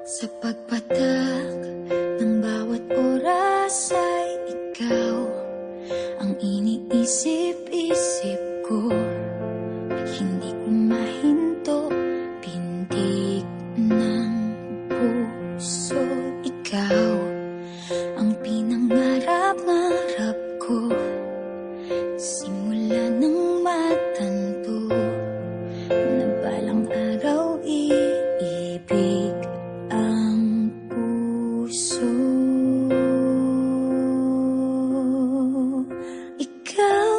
Sa pagpatak ng bawat oras ay ikaw ang iniisip-isip ko. Hindi ko mahinto, pintig ng puso. Ikaw ang pinangarap-ngarap ko, simula nang matanto na balang araw iibig ang puso. Ikaw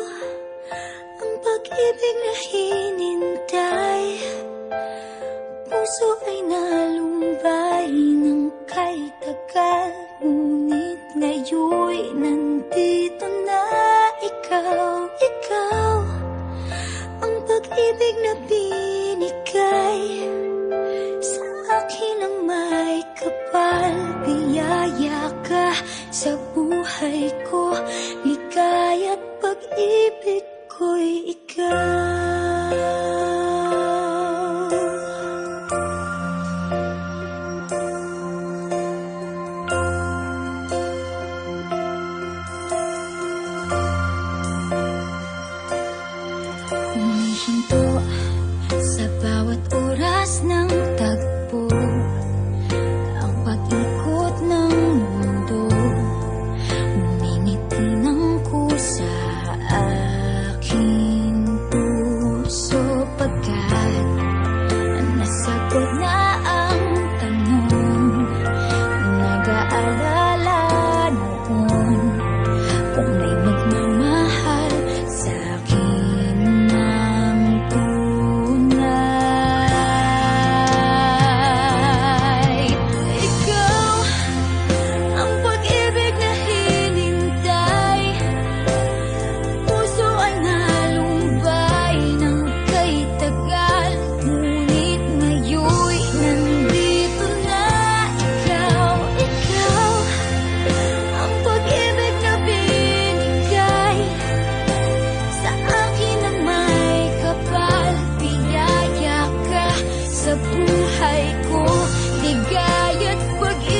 ang pag-ibig na hinintay, puso ay nalumbay ng kay tagal, ngunit ngayon'y nandito na ikaw. Ikaw ang pag-ibig na binigay sa akin ang may kapal. Biyaya ka sa buhay ko, ligaya't pag-ibig ko'y ikaw. Humihinto sa bawat oras ng tagpo, ang pag-ikot ng mundo, ngumingiti ng kusa aking puso. Pagkat nasagot na ang tanong, nag-aalala noon kung may magmamahal sa'kin ng tunay. Ikaw ang pag-ibig na hinintay, puso ay nalumbay ng kay tagal, ngunit ngayon'y nandito na ikaw. Ikaw ang pag-ibig na binigay sa akin ang may kapal. Biyaya ka sa buhay ko, ligaya't pag-ibig